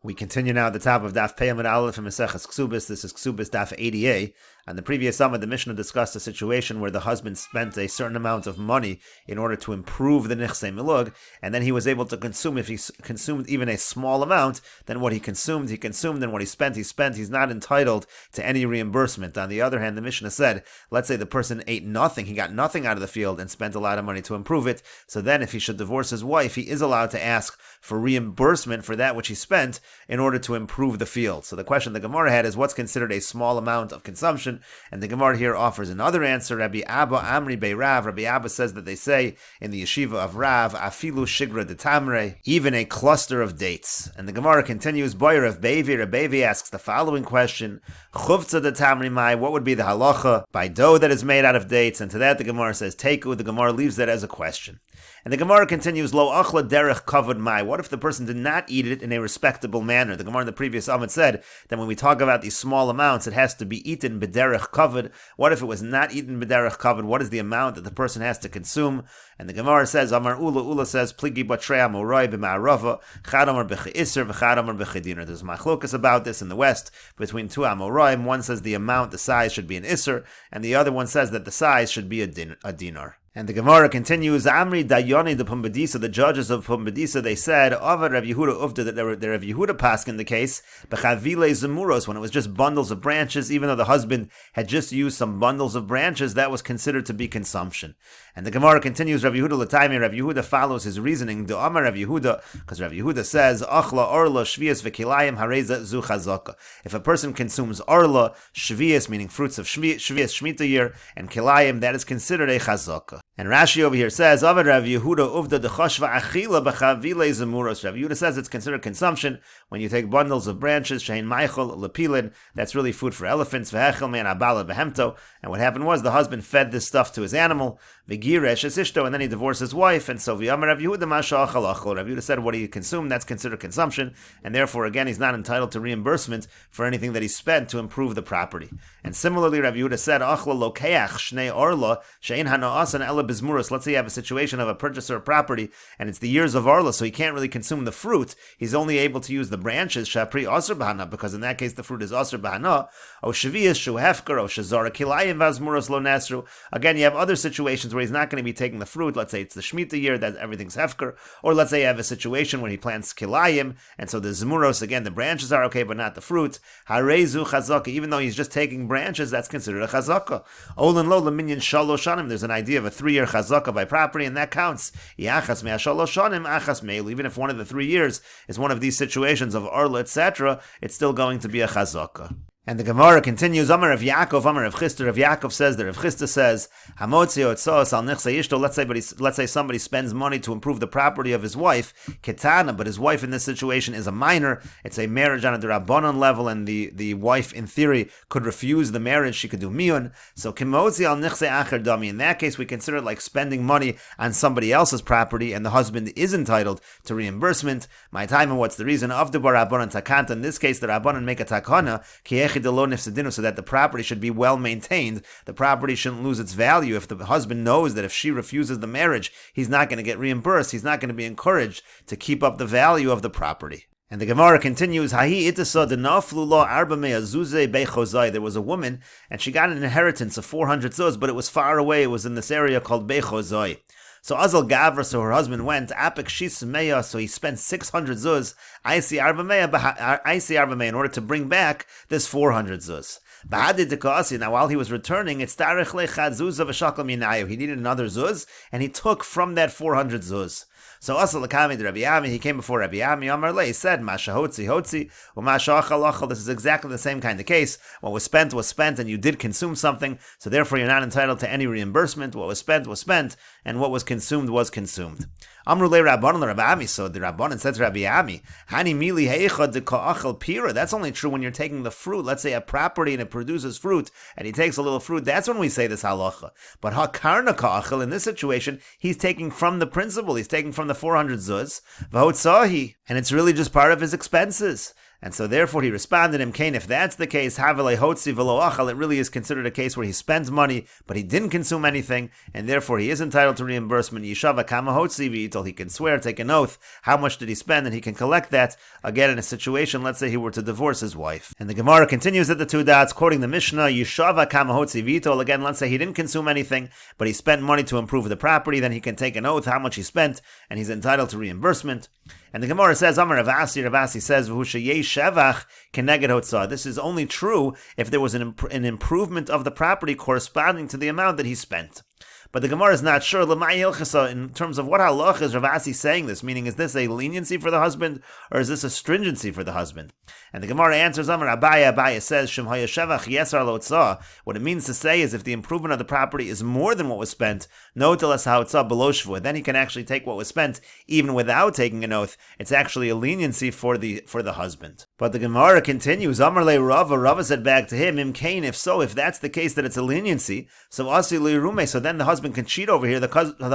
We continue now at the top of Daf 80a Daf from Mesechet Kesubos. This is Kesubos Daf 80a. On the previous summit, the Mishnah discussed a situation where the husband spent a certain amount of money in order to improve the nichsei milug, and then he was able to consume. If he consumed even a small amount, then what he consumed, and what he spent. He's not entitled to any reimbursement. On the other hand, the Mishnah said, let's say the person ate nothing, he got nothing out of the field and spent a lot of money to improve it. So then if he should divorce his wife, he is allowed to ask for reimbursement for that which he spent in order to improve the field. So the question the Gemara had is, what's considered a small amount of consumption? And the Gemara here offers another answer. Rabbi Abba Amri Bei Rav. Rabbi Abba says that they say in the yeshiva of Rav, Afilu Shigra de Tamre, even a cluster of dates. And the Gemara continues, Boyer of Bevi. Rabbi asks the following question, Chuvtza de Tamri Mai, what would be the halacha by dough that is made out of dates? And to that the Gemara says, Teiku. The Gemara leaves that as a question. And the Gemara continues, Lo achla derech kavod mai. What if the person did not eat it in a respectable manner? The Gemara in the previous Amud said that when we talk about these small amounts, it has to be eaten b'derech kavod. What if it was not eaten b'derech kavod? What is the amount that the person has to consume? And the Gemara says, Amar Ula says, Pligi batrei amoroi b'ma'arava, chad amar b'che'isr, v'chad amar b'chediner. There's machlokas about this in the West between two amoroim. One says the amount, the size should be an isr, and the other one says that the size should be a dinar. And the Gemara continues, Amri Dayoni de Pumbedisa, the judges of Pumbedisa, they said, Ava Rav Yehuda Uvda, that the Rav Yehuda passed in the case, Bechavile Zemuros, when it was just bundles of branches, even though the husband had just used some bundles of branches, that was considered to be consumption. And the Gemara continues, Rav Yehuda Lataymi, Rav Yehuda follows his reasoning, Do Amar Rav Yehuda, because Rav Yehuda says, Achla Orla Shvias V'kilayim Hareza Zu Chazaka. If a person consumes Orla, Shvias, meaning fruits of Shvias, Shemitah year, and Kilayim, that is considered a Chazaka. And Rashi over here says, Avad Rav Yehuda uvda dechashva achila b'chavile zemuros. Rav Yehuda says it's considered consumption when you take bundles of branches, shein maichel lepilin, that's really food for elephants, v'hechel man abala behemto. And what happened was the husband fed this stuff to his animal, v'giresh es ishto, and then he divorced his wife, and so v'yamar Rav Yehuda masha achal achol. Rav Yehuda said what he consumed, that's considered consumption, and therefore again he's not entitled to reimbursement for anything that he spent to improve the property. And similarly, Rav Yehuda said, achla lokeach shnei orla, shein hana'asan ela bizmuros. Let's say you have a situation of a purchaser of property, and it's the years of Arla, so he can't really consume the fruit. He's only able to use the branches, shapri asr bahana, because in that case the fruit is asr bahana. O shvias shu hefker, o shazara kilayim vazmuros lo nasru. Again, you have other situations where he's not going to be taking the fruit. Let's say it's the Shemitah year, that everything's hefker. Or let's say you have a situation where he plants kilayim, and so the zmuros, again, the branches are okay, but not the fruit. Harezu chazaka, even though he's just taking branches, that's considered a chazaka. Olin lo leminyan shalosh shanim, there's an idea of a 3-year chazaka by property, and that counts. Yachas me'ashalosh shanim, achas me'elu. Even if one of the 3 years is one of these situations of arla, etc., it's still going to be a chazaka. And the Gemara continues, Amar of Yaakov, Amar of Chisda. Rav Yaakov says that Rav Chisda says, Hamotzio etzos al nichsei ishto. Let's say somebody spends money to improve the property of his wife, ketana, but his wife in this situation is a minor. It's a marriage on a Rabbanon level, and the wife, in theory, could refuse the marriage. She could do miyun. So kimotzi al nichsei acher dami. In that case, we consider it like spending money on somebody else's property, and the husband is entitled to reimbursement. My time, and what's the reason? Of the Rabbanon takanta. In this case, the Rabbanon make a takana, so that the property should be well maintained. The property shouldn't lose its value. If the husband knows that if she refuses the marriage, he's not going to get reimbursed, he's not going to be encouraged to keep up the value of the property. And the Gemara continues, there was a woman, and she got an inheritance of 400 zuz, but it was far away. It was in this area called Bechozai. So Azal Gavra, so her husband went, Apek Shis Meya, so he spent 600 zuz, Aisi Arba in order to bring back this 400 zuz. Now while he was returning, he needed another zuz, and he took from that 400 zuz. So Asal Lakami de Rabbi Ami, he came before Rabbi Ami, Amar Le, he said, Masha Hotzi, or Masha Achal Achal. This is exactly the same kind of case. What was spent, and you did consume something, so therefore you're not entitled to any reimbursement. What was spent, and what was consumed was consumed. Amru Le Rabbanon Rabbi Ami, so the Rabbanon said to Rabbi Ami, Hani Mili Heicha de Ka'achal Pira. That's only true when you're taking the fruit. Let's say a property and it produces fruit, and he takes a little fruit. That's when we say this halacha. But Hakarna Ka'achal, in this situation, he's taking from the principal. He's taking from the 400 zuz, v'hotzahi, and it's really just part of his expenses. And so therefore he responded, Imkain, if that's the case, Havele Hotzi Velo Achal, it really is considered a case where he spent money, but he didn't consume anything, and therefore he is entitled to reimbursement. Yishava Kama Hotzi V'Ital, he can swear, take an oath, how much did he spend, and he can collect that, again in a situation, let's say he were to divorce his wife. And the Gemara continues at the two dots, quoting the Mishnah, Yishava Kama Hotzi V'Ital, again, let's say he didn't consume anything, but he spent money to improve the property, then he can take an oath how much he spent, and he's entitled to reimbursement. And the Gemara says, Amar Ravasi says, Shevach keneged hotzah. This is only true if there was an improvement of the property corresponding to the amount that he spent. But the Gemara is not sure, in terms of what halach is Ravasi saying this, meaning is this a leniency for the husband, or is this a stringency for the husband? And the Gemara answers, Amar Abaya says, Shem haya shevach yesar lotzah. What it means to say is if the improvement of the property is more than what was spent, no telas haotzah below shvua, then he can actually take what was spent even without taking an oath. It's actually a leniency for the husband. But the Gemara continues, Amar le Rava said back to him, Imkain, if that's the case that it's a leniency, so asi lirume, so then the husband can cheat over here. The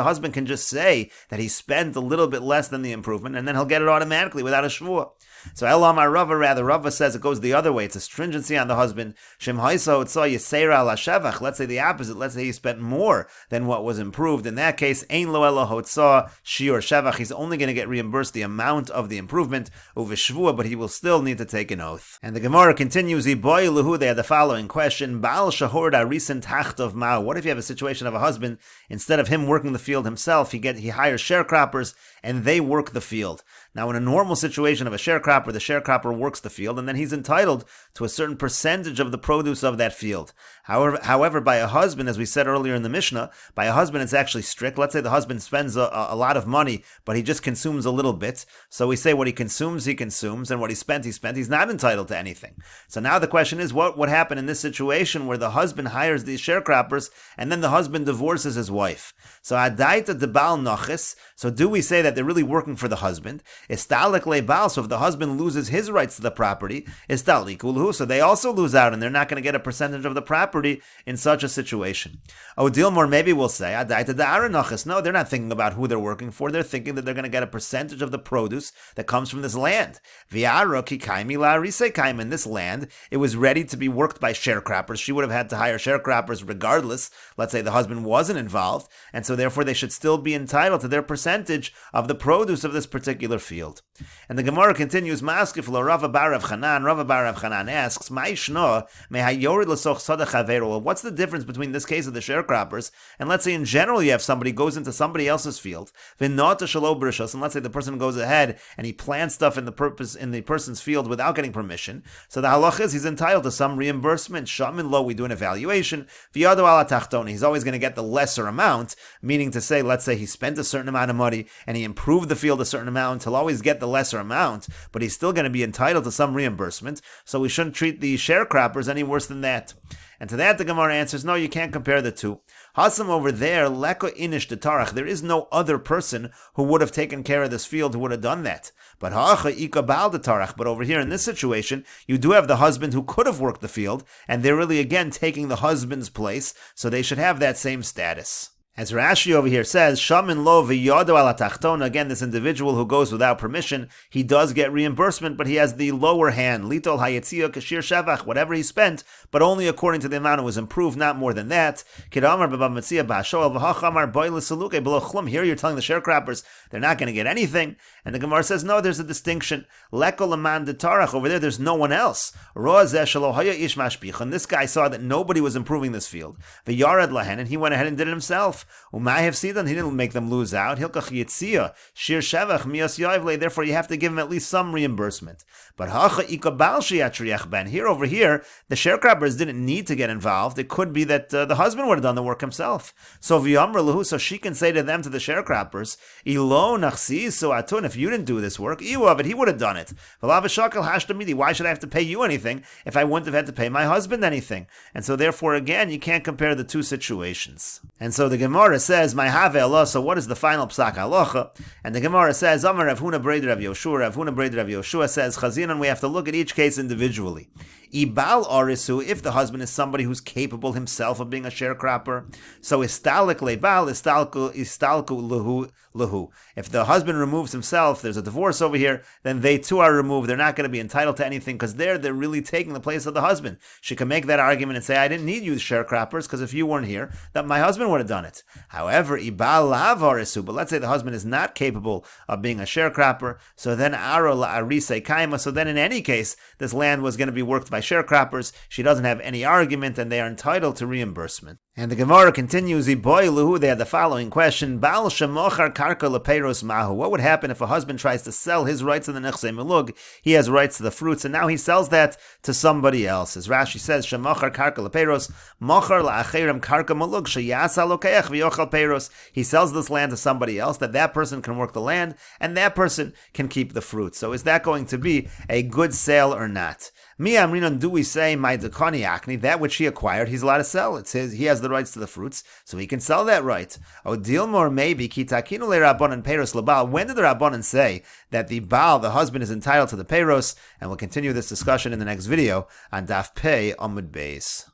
husband can just say that he spent a little bit less than the improvement, and then he'll get it automatically without a shvua. So Elamar Rava, Rava says it goes the other way. It's a stringency on the husband. Shem haisa otzah yisera la shevach. Let's say the opposite. Let's say he spent more than what was improved. In that case, ein lo ela hotzah shiur shevach. He's only going to get reimbursed the amount of the improvement uveshvua, but he will still need to take an oath. And the Gemara continues. Iboy luhu. They had the following question: Baal shahor darisin tachtov mao. What if you have a situation of a husband, instead of him working the field himself, he hires sharecroppers and they work the field. Now, in a normal situation of a sharecropper, the sharecropper works the field, and then he's entitled to a certain percentage of the produce of that field. However, by a husband, as we said earlier in the Mishnah, by a husband it's actually strict. Let's say the husband spends a lot of money, but he just consumes a little bit. So we say what he consumes, and what he spent. He's not entitled to anything. So now the question is, what would happen in this situation where the husband hires these sharecroppers, and then the husband divorces his wife? So adaita de bal nochis. So do we say that they're really working for the husband? Istalik le bal. So if the husband loses his rights to the property, istalik ulhu. So they also lose out, and they're not going to get a percentage of the property in such a situation. Odilmor, maybe we'll say adaita de ara nochis. No, they're not thinking about who they're working for. They're thinking that they're going to get a percentage of the produce that comes from this land. Viara ki kaimi la arise kaim. In this land, it was ready to be worked by sharecroppers. She would have had to hire sharecroppers regardless. Let's say the husband wasn't involved, and so therefore they should still be entitled to their percentage of the produce of this particular field. And the Gemara continues, Maskif lo Rava bar Rav Chanan. Rava bar Rav Chanan asks, Ma'ishno mehayorid l'soch sadach havero. What's the difference between this case of the sharecroppers and let's say in general you have somebody goes into somebody else's field, v'nota shalo brishos, and let's say the person goes ahead and he plants stuff in the person's field without getting permission. So the halach is he's entitled to some reimbursement. Shamin lo, we do an evaluation. V'yado ala tachtoni, he's always going to get the lesser amount, meaning to say, let's say he spent a certain amount of money and he improved the field a certain amount, he'll always get the lesser amount, but he's still going to be entitled to some reimbursement, so we shouldn't treat the sharecroppers any worse than that. And to that the Gemara answers, no, you can't compare the two. Hasam over there, leko inish de tarach, there is no other person who would have taken care of this field who would have done that. But ha'acha ika bal de tarach, but over here in this situation, you do have the husband who could have worked the field, and they're really again taking the husband's place, so they should have that same status. As Rashi over here says, Shamin lo v'yodo ala tachtona, again, this individual who goes without permission, he does get reimbursement, but he has the lower hand, litol hayetzia kashir shavach, whatever he spent, but only according to the amount it was improved, not more than that. Kidamar b'ba metzia b'ashoel v'hachamar boy l'saluke below chlum. Here you're telling the sharecroppers they're not going to get anything, and the Gemara says, no, there's a distinction. Leko l'man de tarach, over there's no one else. Ro'azeh shelo haya ish mashpich, and this guy saw that nobody was improving this field. V'yarad lahen, and he went ahead and did it himself. He didn't make them lose out. Hilkach yitzia shir shevach mios yoivle. Therefore, you have to give him at least some reimbursement. But hacha ikabal shiatriach ben. Here over here, the sharecroppers didn't need to get involved. It could be that the husband would have done the work himself. So v'yamr lahu, so she can say to them, to the sharecroppers, ilo nachsi so atun. If you didn't do this work, iu of it, he would have done it. V'lavashakal hashtamidi. Why should I have to pay you anything if I wouldn't have had to pay my husband anything? And so therefore, again, you can't compare the two situations. And so the Gemara says, "My have Allah." So what is the final psak halacha? And the Gemara says, "Amar Rav Huna Breder Rav Yoshua." Rav Huna Breder Rav Yoshua says, "Chazinan." We have to look at each case individually. Ibal orisu, if the husband is somebody who's capable himself of being a sharecropper, so istalik lebal, istalku lahu. If the husband removes himself, there's a divorce over here, then they too are removed. They're not going to be entitled to anything because they're really taking the place of the husband. She can make that argument and say, I didn't need you sharecroppers because if you weren't here, that my husband would have done it. However, ibal lav orisu, but let's say the husband is not capable of being a sharecropper, so then aro la'arise kaima, so then in any case, this land was going to be worked by sharecroppers. She doesn't have any argument and they are entitled to reimbursement. And the Gemara continues, they had the following question, Baal shemochar karka lepeiros mahu. What would happen if a husband tries to sell his rights in the nechsei milug? He has rights to the fruits, and now he sells that to somebody else. As Rashi says, shemochar karka lepeiros, mochar la'acherem karka milug, sheyasa lokeach v'yochal peiros. He sells this land to somebody else, that person can work the land, and that person can keep the fruits. So is that going to be a good sale or not? Mi amrinon, do we say, my dekoni akni, that which he acquired, he's allowed to sell. It says he has the rights to the fruits, so he can sell that right. O dilmor, maybe, ki takinu le rabbanon peiros lebal. When did the rabbanon say that the baal, the husband, is entitled to the peiros? And we'll continue this discussion in the next video on Daf Pei Amud Beis.